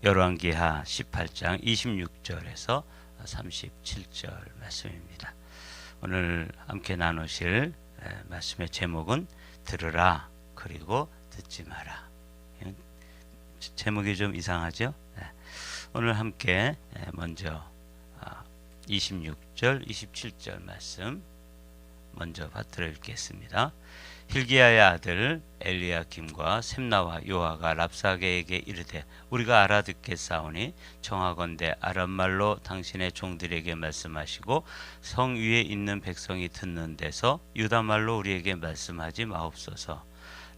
열왕기하 18장 26절에서 37절 말씀입니다. 오늘 함께 나누실 말씀의 제목은 들으라 그리고 듣지 마라. 제목이 좀 이상하죠? 오늘 함께 먼저 26절 27절 말씀 먼저 받들어 읽겠습니다. hil기야의 아들 엘리야김과 셈나와 요아가 랍사게에게 이르되 우리가 알아듣겠사오니 청하건대 아람말로 당신의 종들에게 말씀하시고 성 위에 있는 백성이 듣는 데서 유다말로 우리에게 말씀하지 마옵소서.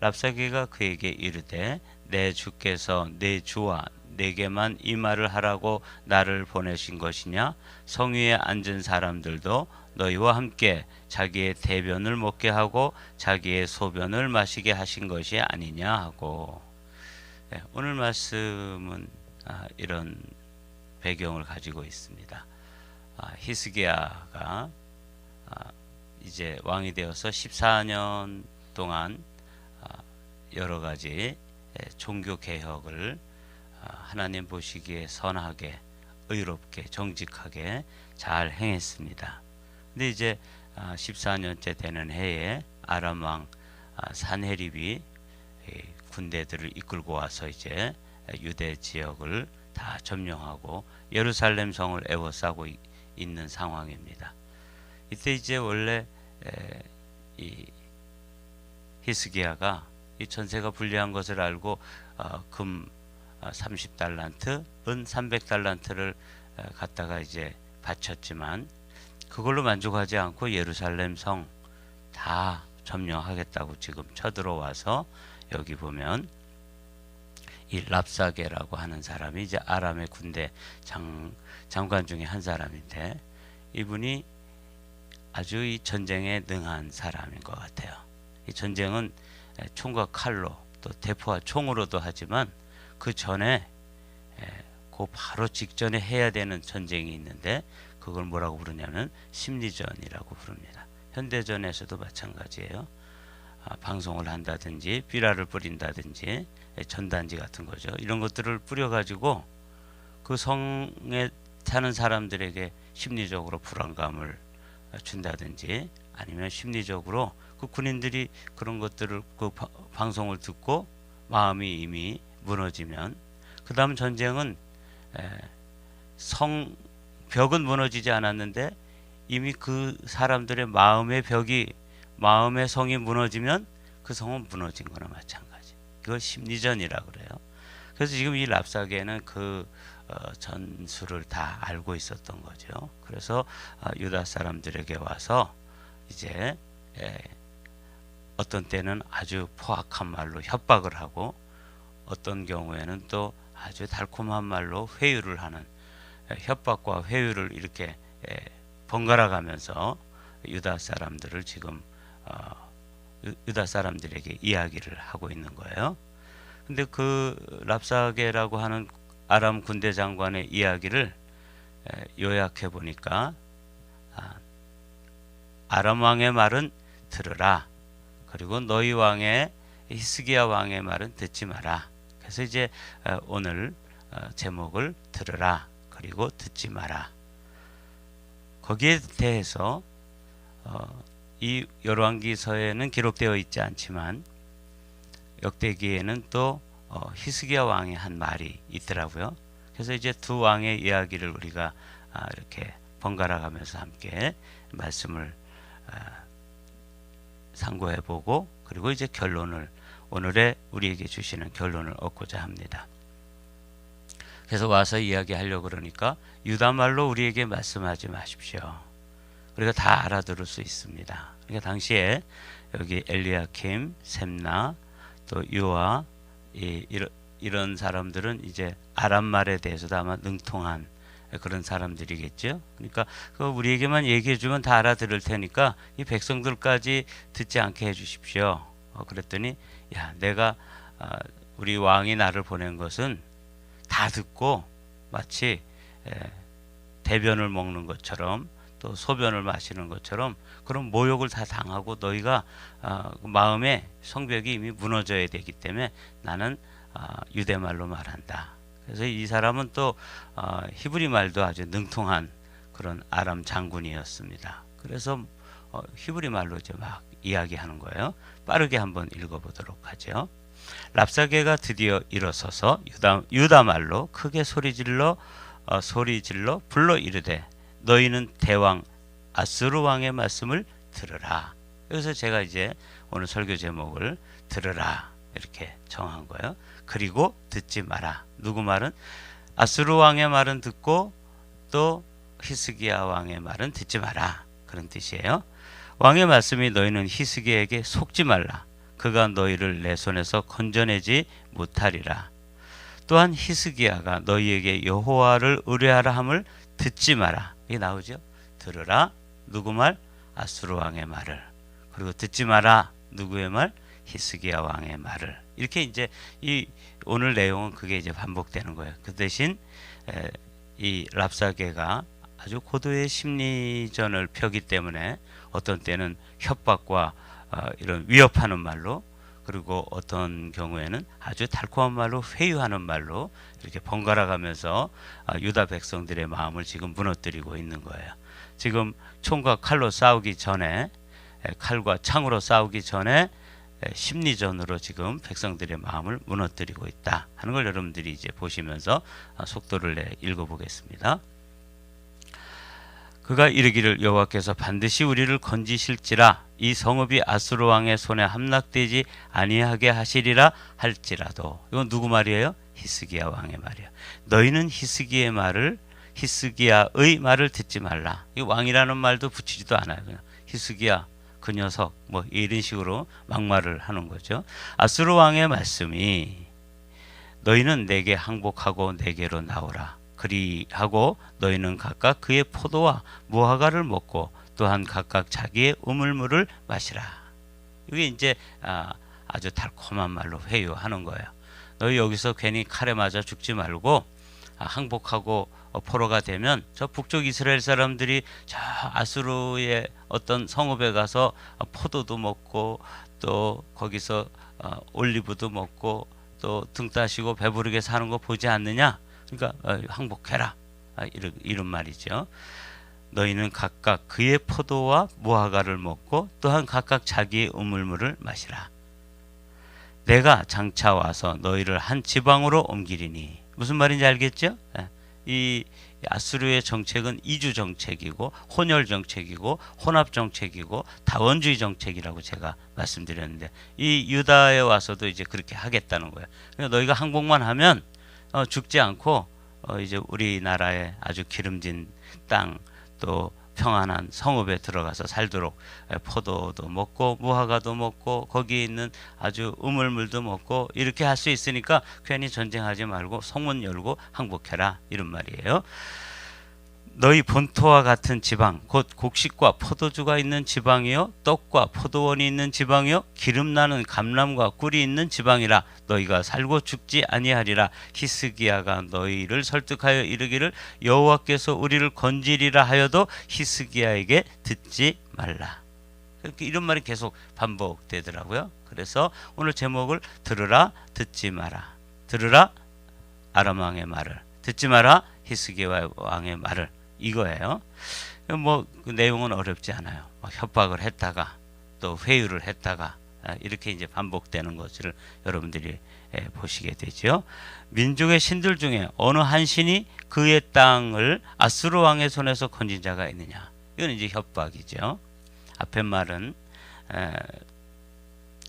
랍사게가 그에게 이르되 내 주께서 내 주와 내게만 이 말을 하라고 나를 보내신 것이냐? 성 위에 앉은 사람들도 너희와 함께 자기의 대변을 먹게 하고 자기의 소변을 마시게 하신 것이 아니냐 하고. 오늘 말씀은 이런 배경을 가지고 있습니다. 히스기야가 이제 왕이 되어서 14년 동안 여러 가지 종교 개혁을 하나님 보시기에 선하게, 의롭게, 정직하게 잘 행했습니다. 근데 이제 14년째 되는 해에 아람 왕 산헤립이 군대들을 이끌고 와서 이제 유대 지역을 다 점령하고 예루살렘 성을 에워싸고 있는 상황입니다. 이때 이제 원래 이 히스기야가 이 전세가 불리한 것을 알고 금 30달란트, 은 300달란트를 갖다가 이제 바쳤지만 그걸로 만족하지 않고 예루살렘 성 다 점령하겠다고 지금 쳐들어와서 여기 보면 이 랍사게라고 하는 사람이 이제 아람의 군대 장관 중에 한 사람인데 이분이 아주 이 전쟁에 능한 사람인 것 같아요. 이 전쟁은 총과 칼로 또 대포와 총으로도 하지만 그 전에 그 바로 직전에 해야 되는 전쟁이 있는데 그걸 뭐라고 부르냐면 심리전이라고 부릅니다. 현대전에서도 마찬가지예요. 방송을 한다든지 삐라를 뿌린다든지 전단지 같은 거죠. 이런 것들을 뿌려가지고 그 성에 사는 사람들에게 심리적으로 불안감을 준다든지 아니면 심리적으로 그 군인들이 그런 것들을 그 방송을 듣고 마음이 이미 무너지면 그 다음 전쟁은 성 벽은 무너지지 않았는데 이미 그 사람들의 마음의 벽이 마음의 성이 무너지면 그 성은 무너진 거나 마찬가지. 그걸 심리전이라고 그래요. 그래서 지금 이 랍사게는 그 전술을 다 알고 있었던 거죠. 그래서 유다 사람들에게 와서 이제 어떤 때는 아주 포악한 말로 협박을 하고 어떤 경우에는 또 아주 달콤한 말로 회유를 하는 협박과 회유를 이렇게 번갈아 가면서 유다 사람들을 지금 유다 사람들에게 이야기를 하고 있는 거예요. 근데 그 랍사게라고 하는 아람 군대 장관의 이야기를 요약해 보니까 아람 왕의 말은 들으라. 그리고 너희 왕의 히스기야 왕의 말은 듣지 마라. 그래서 이제 오늘 제목을 들으라 그리고 듣지 마라. 거기에 대해서 이 열왕기서에는 기록되어 있지 않지만 역대기에는 또 히스기야 왕의 한 말이 있더라고요. 그래서 이제 두 왕의 이야기를 우리가 이렇게 번갈아 가면서 함께 말씀을 상고해 보고 그리고 이제 결론을 오늘의 우리에게 주시는 결론을 얻고자 합니다. 그래서 와서 이야기하려고 그러니까 유다말로 우리에게 말씀하지 마십시오. 우리가 다 알아들을 수 있습니다. 그러니까 당시에 여기 엘리야킴, 셈나, 또 요아 이런 사람들은 이제 아람말에 대해서도 아마 능통한 그런 사람들이겠죠. 그러니까 우리에게만 얘기해 주면 다 알아들을 테니까 이 백성들까지 듣지 않게 해 주십시오. 그랬더니 야, 내가 우리 왕이 나를 보낸 것은 다 듣고 마치 대변을 먹는 것처럼 또 소변을 마시는 것처럼 그런 모욕을 다 당하고 너희가 마음의 성벽이 이미 무너져야 되기 때문에 나는 유대말로 말한다. 그래서 이 사람은 또 히브리 말도 아주 능통한 그런 아람 장군이었습니다. 그래서 히브리 말로 이제 막 이야기하는 거예요. 빠르게 한번 읽어보도록 하죠. 랍사게가 드디어 일어서서 유다 말로 크게 소리질러 불러 이르되 너희는 대왕 아수르 왕의 말씀을 들으라. 여기서 제가 이제 오늘 설교 제목을 들으라 이렇게 정한 거예요. 그리고 듣지 마라. 누구 말은? 아수르 왕의 말은 듣고 또 히스기야 왕의 말은 듣지 마라. 그런 뜻이에요. 왕의 말씀이 너희는 히스기야에게 속지 말라. 그가 너희를 내 손에서 건져내지 못하리라. 또한 히스기야가 너희에게 여호와를 의뢰하라 함을 듣지 마라. 이게 나오죠. 들으라. 누구 말? 아수르 왕의 말을. 그리고 듣지 마라. 누구의 말? 히스기야 왕의 말을. 이렇게 이제 이 오늘 내용은 그게 이제 반복되는 거예요. 그 대신 이 랍사게가 아주 고도의 심리전을 펴기 때문에 어떤 때는 협박과 이런 위협하는 말로, 그리고 어떤 경우에는 아주 달콤한 말로, 회유하는 말로 이렇게 번갈아 가면서 유다 백성들의 마음을 지금 무너뜨리고 있는 거예요. 지금 총과 칼로 싸우기 전에, 칼과 창으로 싸우기 전에 심리전으로 지금 백성들의 마음을 무너뜨리고 있다 하는 걸 여러분들이 이제 보시면서 속도를 내 읽어보겠습니다. 그가 이르기를 여호와께서 반드시 우리를 건지실지라 이 성읍이 아수르 왕의 손에 함락되지 아니하게 하시리라 할지라도. 이건 누구 말이에요? 히스기야 왕의 말이야. 너희는 히스기야의 말을 듣지 말라. 이 왕이라는 말도 붙이지도 않아요. 그냥 히스기야 그 녀석 뭐 이런 식으로 막말을 하는 거죠. 아수르 왕의 말씀이 너희는 내게 항복하고 내게로 나오라. 그리하고 너희는 각각 그의 포도와 무화과를 먹고 또한 각각 자기의 우물물을 마시라. 이게 이제 아주 달콤한 말로 회유하는 거예요. 너희 여기서 괜히 칼에 맞아 죽지 말고 항복하고 포로가 되면 저 북쪽 이스라엘 사람들이 저 아수르의 어떤 성읍에 가서 포도도 먹고 또 거기서 올리브도 먹고 또 등 따시고 배부르게 사는 거 보지 않느냐? 그러니까 항복해라. 이런 말이죠. 너희는 각각 그의 포도와 무화과를 먹고 또한 각각 자기의 우물물을 마시라. 내가 장차 와서 너희를 한 지방으로 옮기리니. 무슨 말인지 알겠죠? 이 아수르의 정책은 이주 정책이고 혼혈 정책이고 혼합 정책이고 다원주의 정책이라고 제가 말씀드렸는데, 이 유다에 와서도 이제 그렇게 하겠다는 거예요. 그러니까 너희가 항복만 하면 죽지 않고 이제 우리나라의 아주 기름진 땅, 또 평안한 성읍에 들어가서 살도록 포도도 먹고 무화과도 먹고 거기에 있는 아주 우물물도 먹고 이렇게 할 수 있으니까 괜히 전쟁하지 말고 성문 열고 항복해라, 이런 말이에요. 너희 본토와 같은 지방 곧 곡식과 포도주가 있는 지방이요 떡과 포도원이 있는 지방이요 기름나는 감람과 꿀이 있는 지방이라 너희가 살고 죽지 아니하리라. 히스기야가 너희를 설득하여 이르기를 여호와께서 우리를 건지리라 하여도 히스기야에게 듣지 말라. 이렇게 이런 말이 계속 반복되더라고요. 그래서 오늘 제목을 들으라 듣지 마라. 들으라 아람 왕의 말을, 듣지 마라 히스기야 왕의 말을, 이거예요. 뭐 그 내용은 어렵지 않아요. 협박을 했다가 또 회유를 했다가 이렇게 이제 반복되는 것을 여러분들이 보시게 되죠. 민족의 신들 중에 어느 한 신이 그의 땅을 아수르 왕의 손에서 건진 자가 있느냐. 이건 이제 협박이죠. 앞에 말은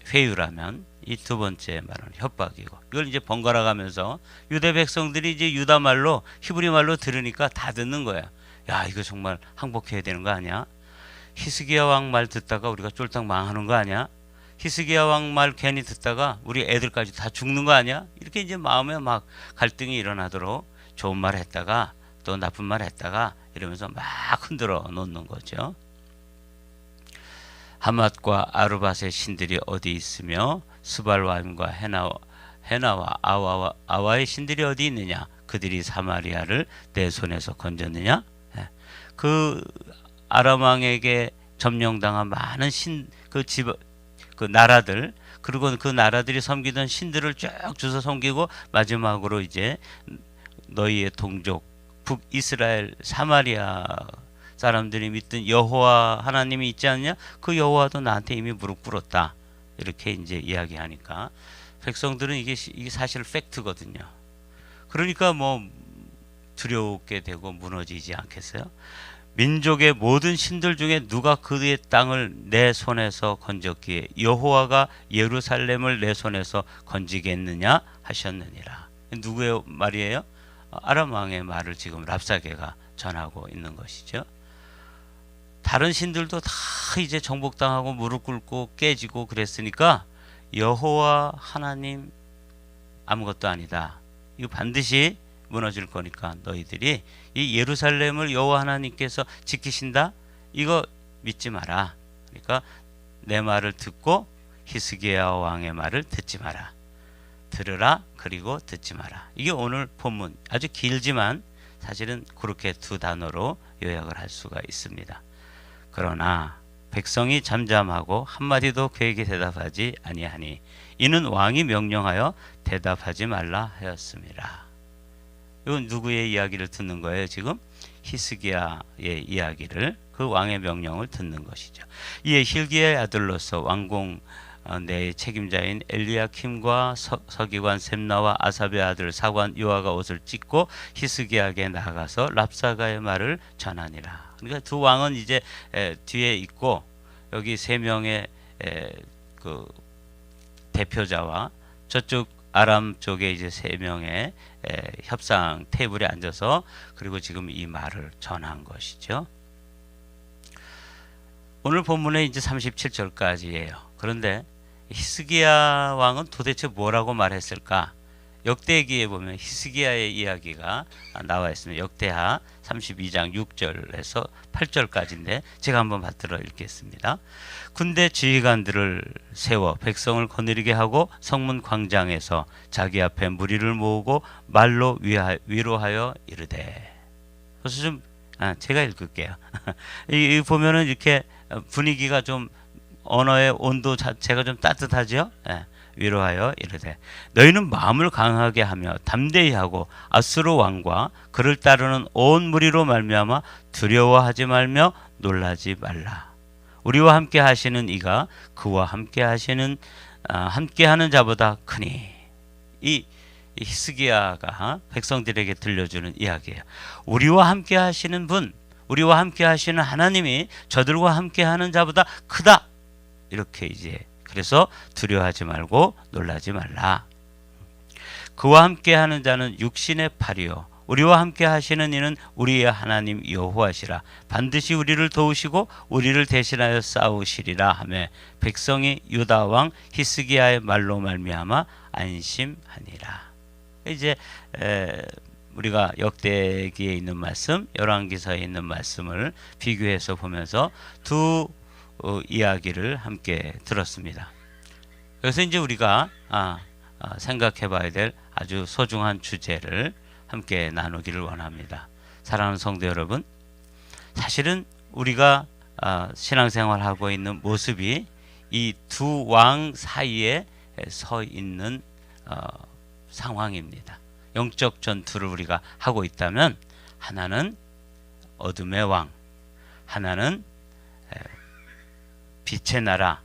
회유라면 이 두 번째 말은 협박이고, 이걸 이제 번갈아 가면서 유대 백성들이 이제 유다 말로 히브리 말로 들으니까 다 듣는 거야. 야, 이거 정말 항복해야 되는 거 아니야? 히스기야 왕 말 듣다가 우리가 쫄딱 망하는 거 아니야? 히스기야 왕 말 괜히 듣다가 우리 애들까지 다 죽는 거 아니야? 이렇게 이제 마음에 막 갈등이 일어나도록 좋은 말 했다가 또 나쁜 말 했다가 이러면서 막 흔들어 놓는 거죠. 하맛과 아르밧의 신들이 어디 있으며 스발와임과 헤나와 아와의 신들이 어디 있느냐? 그들이 사마리아를 내 손에서 건졌느냐? 그 아람 왕에게 점령당한 많은 그 나라들, 그리고 그 나라들이 섬기던 신들을 쭉 주워 섬기고 마지막으로 이제 너희의 동족 북이스라엘 사마리아 사람들이 믿던 여호와 하나님이 있지 않느냐? 그 여호와도 나한테 이미 무릎 꿇었다. 이렇게 이제 이야기하니까 백성들은 이게 사실 팩트거든요. 그러니까 뭐 두렵게 되고 무너지지 않겠어요? 민족의 모든 신들 중에 누가 그의 땅을 내 손에서 건졌기에 여호와가 예루살렘을 내 손에서 건지겠느냐 하셨느니라. 누구의 말이에요? 아람 왕의 말을 지금 랍사게가 전하고 있는 것이죠. 다른 신들도 다 이제 정복당하고 무릎 꿇고 깨지고 그랬으니까 여호와 하나님 아무것도 아니다. 이거 반드시 무너질 거니까 너희들이 이 예루살렘을 여호와 하나님께서 지키신다? 이거 믿지 마라. 그러니까 내 말을 듣고 히스기야 왕의 말을 듣지 마라. 들으라 그리고 듣지 마라. 이게 오늘 본문 아주 길지만 사실은 그렇게 두 단어로 요약을 할 수가 있습니다. 그러나 백성이 잠잠하고 한마디도 그에게 대답하지 아니하니 이는 왕이 명령하여 대답하지 말라 하였습니다. 이건 누구의 이야기를 듣는 거예요? 지금 히스기야의 이야기를, 그 왕의 명령을 듣는 것이죠. 이에 hil기야의 아들로서 왕궁 내 책임자인 엘리야킴과 서기관 셈나와 아삽의 아들 사관 요아가 옷을 찢고 히스기야에게 나가서 랍사가의 말을 전하니라. 그러니까 두 왕은 이제 뒤에 있고 여기 세 명의 그 대표자와 저쪽 아람 쪽에 이제 세 명의 협상 테이블에 앉아서 그리고 지금 이 말을 전한 것이죠. 오늘 본문에 이제 37절까지예요. 그런데 히스기야 왕은 도대체 뭐라고 말했을까? 역대기에 보면 히스기야의 이야기가 나와 있습니다. 역대하 32장 6절에서 8절까지인데 제가 한번 받들어 읽겠습니다. 군대 지휘관들을 세워 백성을 거느리게 하고 성문 광장에서 자기 앞에 무리를 모으고 말로 위로하여 이르되. 그래서 좀 제가 읽을게요. 이 보면은 이렇게 분위기가 좀 언어의 온도 자체가 좀 따뜻하죠. 위로하여 이르되 너희는 마음을 강하게 하며 담대히 하고 아수르 왕과 그를 따르는 온 무리로 말미암아 두려워하지 말며 놀라지 말라. 우리와 함께 하시는 이가 그와 함께 하시는 함께하는 자보다 크니. 이 히스기야가 백성들에게 들려주는 이야기예요. 우리와 함께 하시는 분, 우리와 함께 하시는 하나님이 저들과 함께 하는 자보다 크다. 이렇게 이제 그래서 두려워하지 말고 놀라지 말라. 그와 함께 하는 자는 육신의 팔이요 우리와 함께 하시는 이는 우리의 하나님 여호와시라. 반드시 우리를 도우시고 우리를 대신하여 싸우시리라 하며 백성이 유다 왕 히스기야의 말로 말미암아 안심하니라. 이제 우리가 역대기에 있는 말씀, 열왕기서에 있는 말씀을 비교해서 보면서 두 이야기를 함께 들었습니다. 그래서 이제 우리가 생각해 봐야 될 아주 소중한 주제를 함께 나누기를 원합니다. 사랑하는 성도 여러분, 사실은 우리가 신앙생활하고 있는 모습이 이 두 왕 사이에 서 있는 상황입니다. 영적 전투를 우리가 하고 있다면 하나는 어둠의 왕, 하나는 빛의 나라,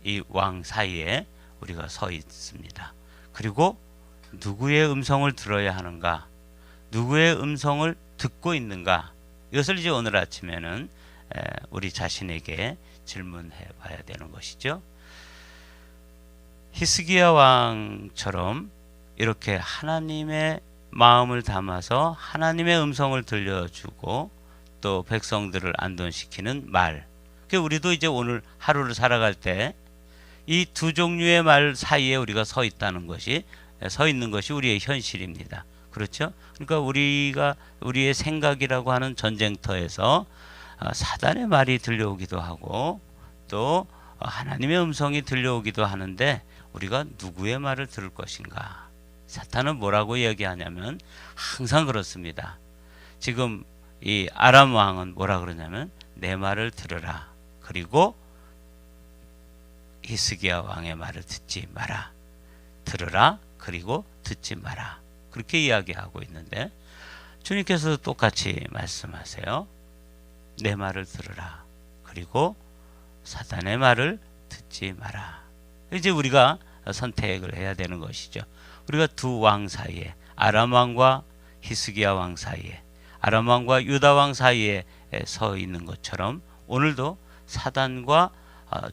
이 왕 사이에 우리가 서 있습니다. 그리고 누구의 음성을 들어야 하는가, 누구의 음성을 듣고 있는가, 이것을 이제 오늘 아침에는 우리 자신에게 질문해 봐야 되는 것이죠. 히스기야 왕처럼 이렇게 하나님의 마음을 담아서 하나님의 음성을 들려주고 또 백성들을 안돈시키는 말, 우리도 이제 오늘 하루를 살아갈 때 이 두 종류의 말 사이에 우리가 서 있는 것이 우리의 현실입니다. 그렇죠? 그러니까 우리의 생각이라고 하는 전쟁터에서 사단의 말이 들려오기도 하고 또 하나님의 음성이 들려오기도 하는데 우리가 누구의 말을 들을 것인가? 사탄은 뭐라고 이야기하냐면 항상 그렇습니다. 지금 이 아람 왕은 뭐라 그러냐면 내 말을 들으라. 그리고 히스기야 왕의 말을 듣지 마라. 들으라. 그리고 듣지 마라. 그렇게 이야기하고 있는데 주님께서도 똑같이 말씀하세요. 내 말을 들으라. 그리고 사단의 말을 듣지 마라. 이제 우리가 선택을 해야 되는 것이죠. 우리가 두 왕 사이에, 아람 왕과 히스기야 왕 사이에, 아람 왕과 유다 왕 사이에 서 있는 것처럼 오늘도 사단과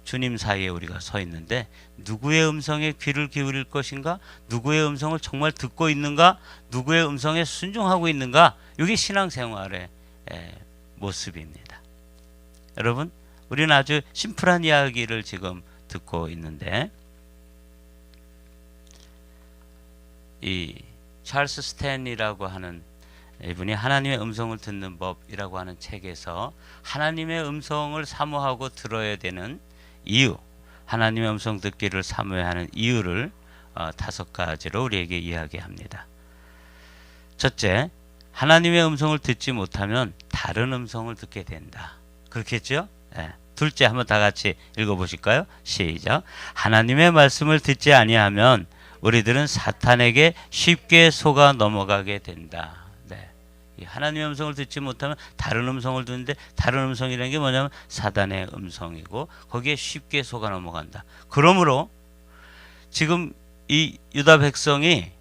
주님 사이에 우리가 서 있는데 누구의 음성에 귀를 기울일 것인가? 누구의 음성을 정말 듣고 있는가? 누구의 음성에 순종하고 있는가? 이게 신앙생활의 모습입니다. 여러분, 우리는 아주 심플한 이야기를 지금 듣고 있는데 이 찰스 스탠이라고 하는 이분이 하나님의 음성을 듣는 법이라고 하는 책에서 하나님의 음성을 사모하고 들어야 되는 이유, 하나님의 음성 듣기를 사모해야 하는 이유를 5가지로 우리에게 이야기합니다. 첫째, 하나님의 음성을 듣지 못하면 다른 음성을 듣게 된다. 그렇겠죠? 네. 둘째, 한번 다 같이 읽어보실까요? 시작. 하나님의 말씀을 듣지 아니하면 우리들은 사탄에게 쉽게 속아 넘어가게 된다. 네. 하나님의 음성을 듣지 못하면 다른 음성을 듣는데 다른 음성이라는 게 뭐냐면 사단의 음성이고 거기에 쉽게 속아 넘어간다. 그러므로 지금 이 유다 백성이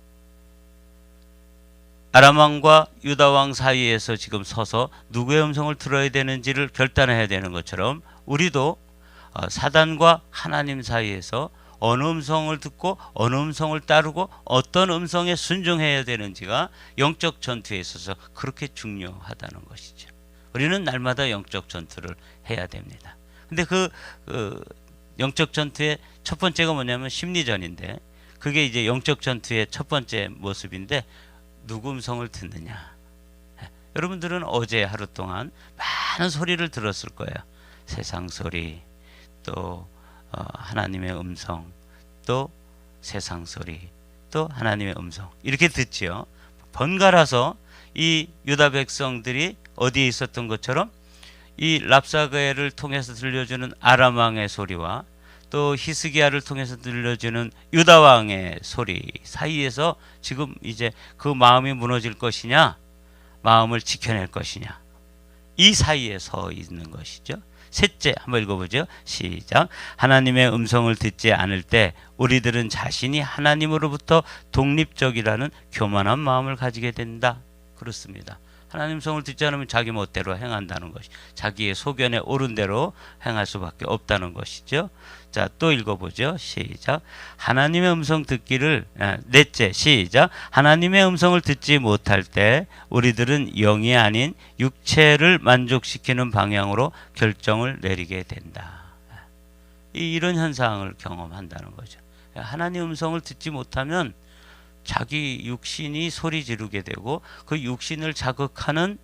아람 왕과 유다 왕 사이에서 지금 서서 누구의 음성을 들어야 되는지를 결단해야 되는 것처럼 우리도 사단과 하나님 사이에서 어느 음성을 듣고 어느 음성을 따르고 어떤 음성에 순종해야 되는지가 영적 전투에 있어서 그렇게 중요하다는 것이죠. 우리는 날마다 영적 전투를 해야 됩니다. 근데 그 영적 전투의 첫 번째가 뭐냐면 심리전인데 그게 이제 영적 전투의 첫 번째 모습인데 누구 음성을 듣느냐. 여러분들은 어제 하루 동안 많은 소리를 들었을 거예요. 세상 소리, 또 하나님의 음성, 또 세상 소리, 또 하나님의 음성 이렇게 듣지요. 번갈아서 이 유다 백성들이 어디에 있었던 것처럼 이 랍사게를 통해서 들려주는 아람 왕의 소리와 또 히스기야를 통해서 들려주는 유다 왕의 소리 사이에서 지금 이제 그 마음이 무너질 것이냐, 마음을 지켜낼 것이냐, 이 사이에 서 있는 것이죠. 셋째, 한번 읽어보죠. 시작. 하나님의 음성을 듣지 않을 때 우리들은 자신이 하나님으로부터 독립적이라는 교만한 마음을 가지게 된다. 그렇습니다. 하나님 음성을 듣지 않으면 자기 멋대로 행한다는 것이, 자기의 소견에 옳은 대로 행할 수밖에 없다는 것이죠. 자, 또 읽어보죠. 시작. 하나님의 음성 듣기를, 넷째, 시작. 하나님의 음성을 듣지 못할 때 우리들은 영이 아닌 육체를 만족시키는 방향으로 결정을 내리게 된다. 이런 현상을 경험한다는 거죠. 하나님의 음성을 듣지 못하면 자기 육신이 소리 지르게 되고 그 육신을 자극하는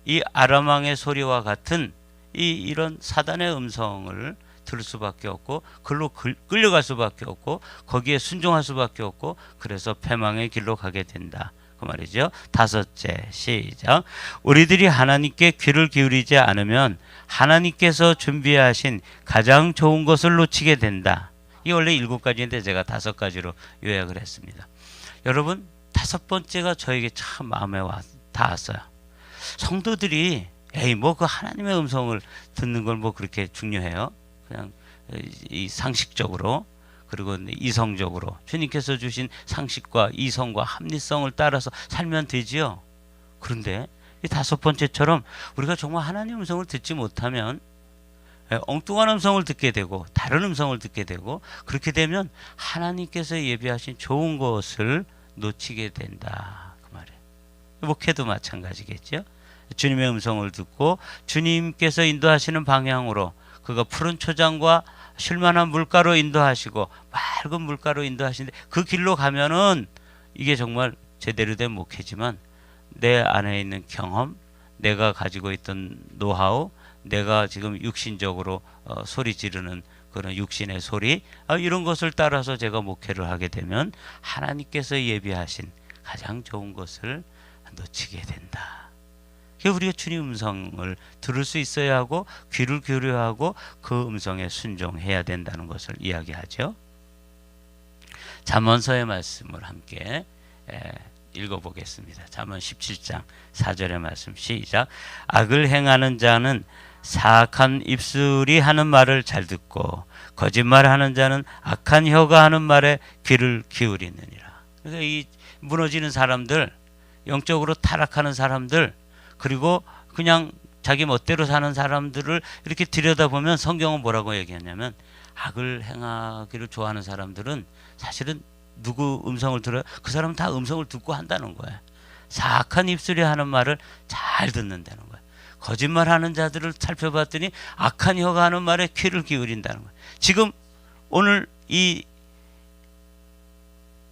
이 아람 왕의 소리와 같은 이런 사단의 음성을 들을 수밖에 없고 글로 끌려갈 수밖에 없고 거기에 순종할 수밖에 없고 그래서 패망의 길로 가게 된다. 그 말이죠. 다섯째, 시작. 우리들이 하나님께 귀를 기울이지 않으면 하나님께서 준비하신 가장 좋은 것을 놓치게 된다. 이게 원래 7가지인데 제가 5가지로 요약을 했습니다. 여러분, 5번째가 저에게 참 마음에 닿았어요. 성도들이 뭐 그 하나님의 음성을 듣는 걸 뭐 그렇게 중요해요? 그냥 이 상식적으로 그리고 이성적으로 주님께서 주신 상식과 이성과 합리성을 따라서 살면 되지요. 그런데 이 5번째처럼 우리가 정말 하나님의 음성을 듣지 못하면 엉뚱한 음성을 듣게 되고 다른 음성을 듣게 되고 그렇게 되면 하나님께서 예비하신 좋은 것을 놓치게 된다. 그 말이에요. 목회도 마찬가지겠죠. 주님의 음성을 듣고 주님께서 인도하시는 방향으로 그가 푸른 초장과 쉴만한 물가로 인도하시고 맑은 물가로 인도하시는데 그 길로 가면은 이게 정말 제대로 된 목회지만 내 안에 있는 경험, 내가 가지고 있던 노하우, 내가 지금 육신적으로 소리 지르는 그런 육신의 소리 이런 것을 따라서 제가 목회를 하게 되면 하나님께서 예비하신 가장 좋은 것을 놓치게 된다. 그래서 우리가 주님 음성을 들을 수 있어야 하고 귀를 기울여야 하고 그 음성에 순종해야 된다는 것을 이야기하죠. 잠언서의 말씀을 함께 읽어보겠습니다. 잠언 17장 4절의 말씀 시작. 악을 행하는 자는 사악한 입술이 하는 말을 잘 듣고 거짓말하는 자는 악한 혀가 하는 말에 귀를 기울이느니라. 그러니까 이 무너지는 사람들, 영적으로 타락하는 사람들, 그리고 그냥 자기 멋대로 사는 사람들을 이렇게 들여다보면 성경은 뭐라고 얘기하냐면 악을 행하기를 좋아하는 사람들은 사실은 누구 음성을 들어요? 그 사람은 다 음성을 듣고 한다는 거예요. 사악한 입술이 하는 말을 잘 듣는다는 거예요. 거짓말하는 자들을 살펴봤더니 악한 혀가 하는 말에 귀를 기울인다는 거예요. 지금 오늘 이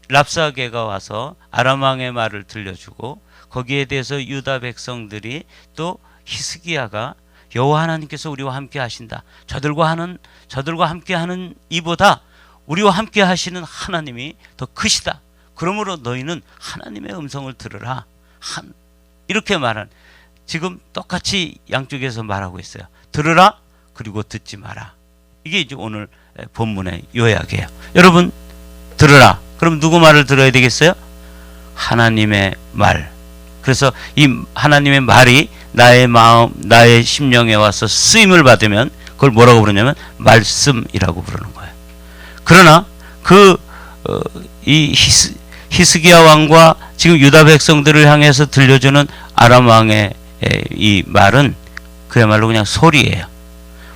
랍사게가 와서 아람 왕의 말을 들려주고 거기에 대해서 유다 백성들이 또 히스기야가 여호와 하나님께서 우리와 함께 하신다. 저들과 함께 하는 이보다 우리와 함께 하시는 하나님이 더 크시다. 그러므로 너희는 하나님의 음성을 들으라. 이렇게 말한, 지금 똑같이 양쪽에서 말하고 있어요. 들으라, 그리고 듣지 마라. 이게 이제 오늘 본문의 요약이에요. 여러분, 들으라. 그럼 누구 말을 들어야 되겠어요? 하나님의 말. 그래서 이 하나님의 말이 나의 마음, 나의 심령에 와서 쓰임을 받으면 그걸 뭐라고 부르냐면 말씀이라고 부르는 거예요. 그러나 이 히스기야 왕과 지금 유다 백성들을 향해서 들려주는 아람 왕의 이 말은 그야말로 그냥 소리예요.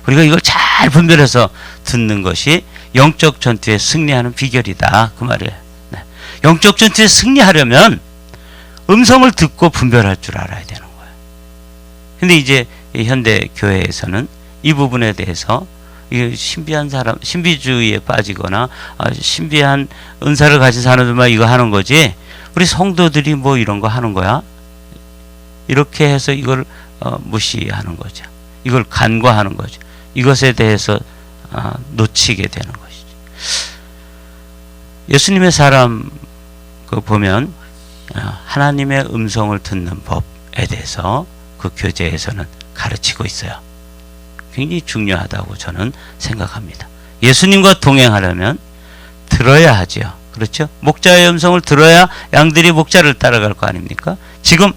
우리가 이걸 잘 분별해서 듣는 것이 영적 전투에 승리하는 비결이다. 그 말이에요. 네. 영적 전투에 승리하려면 음성을 듣고 분별할 줄 알아야 되는 거예요. 근데 이제 현대 교회에서는 이 부분에 대해서 신비한 사람, 신비주의에 빠지거나 신비한 은사를 가진 사람들만 이거 하는 거지 우리 성도들이 뭐 이런 거 하는 거야? 이렇게 해서 이걸 무시하는 거죠. 이걸 간과하는 거죠. 이것에 대해서 놓치게 되는 것이죠. 예수님의 사람 보면 하나님의 음성을 듣는 법에 대해서 그 교재에서는 가르치고 있어요. 굉장히 중요하다고 저는 생각합니다. 예수님과 동행하려면 들어야 하죠. 그렇죠? 목자의 음성을 들어야 양들이 목자를 따라갈 거 아닙니까? 지금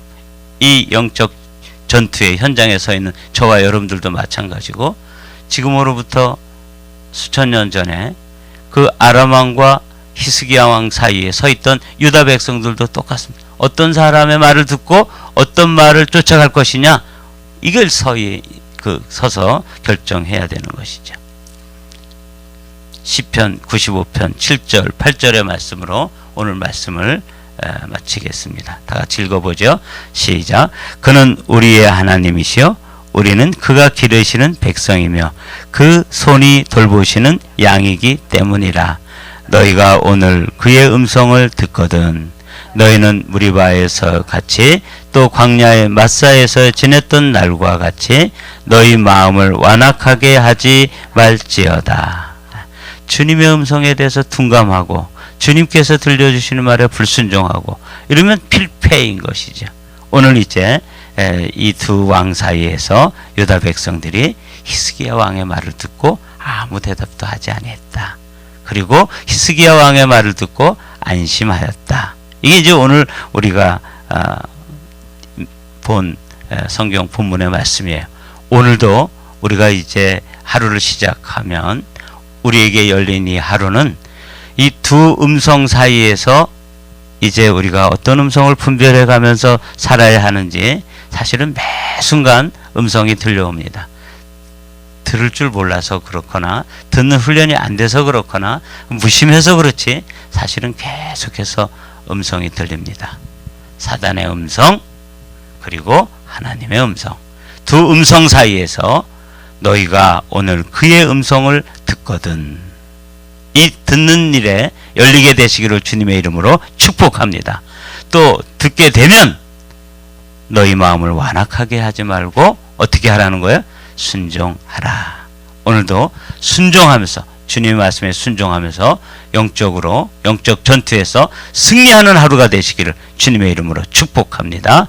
이 영적 전투의 현장에 서 있는 저와 여러분들도 마찬가지고 지금으로부터 수천 년 전에 그 아람 왕과 히스기야 왕 사이에 서 있던 유다 백성들도 똑같습니다. 어떤 사람의 말을 듣고 어떤 말을 쫓아갈 것이냐, 이걸 서서 결정해야 되는 것이죠. 시편 95편 7절 8절의 말씀으로 오늘 말씀을 마치겠습니다. 다 같이 읽어보죠. 시작. 그는 우리의 하나님이시요 우리는 그가 기르시는 백성이며 그 손이 돌보시는 양이기 때문이라. 너희가 오늘 그의 음성을 듣거든 너희는 무리바에서 같이 또 광야의 마사에서 지냈던 날과 같이 너희 마음을 완악하게 하지 말지어다. 주님의 음성에 대해서 둔감하고 주님께서 들려주시는 말에 불순종하고 이러면 필패인 것이죠. 오늘 이제 이 두 왕 사이에서 유다 백성들이 히스기야 왕의 말을 듣고 아무 대답도 하지 아니했다. 그리고 히스기야 왕의 말을 듣고 안심하였다. 이게 이제 오늘 우리가 본 성경 본문의 말씀이에요. 오늘도 우리가 이제 하루를 시작하면 우리에게 열린 이 하루는 이 두 음성 사이에서 이제 우리가 어떤 음성을 분별해 가면서 살아야 하는지 사실은 매 순간 음성이 들려옵니다. 들을 줄 몰라서 그렇거나 듣는 훈련이 안 돼서 그렇거나 무심해서 그렇지 사실은 계속해서 음성이 들립니다. 사단의 음성 그리고 하나님의 음성, 두 음성 사이에서 너희가 오늘 그의 음성을 듣거든 이 듣는 일에 열리게 되시기를 주님의 이름으로 축복합니다. 또 듣게 되면 너희 마음을 완악하게 하지 말고 어떻게 하라는 거예요? 순종하라. 오늘도 순종하면서 주님의 말씀에 순종하면서 영적으로 영적 전투에서 승리하는 하루가 되시기를 주님의 이름으로 축복합니다.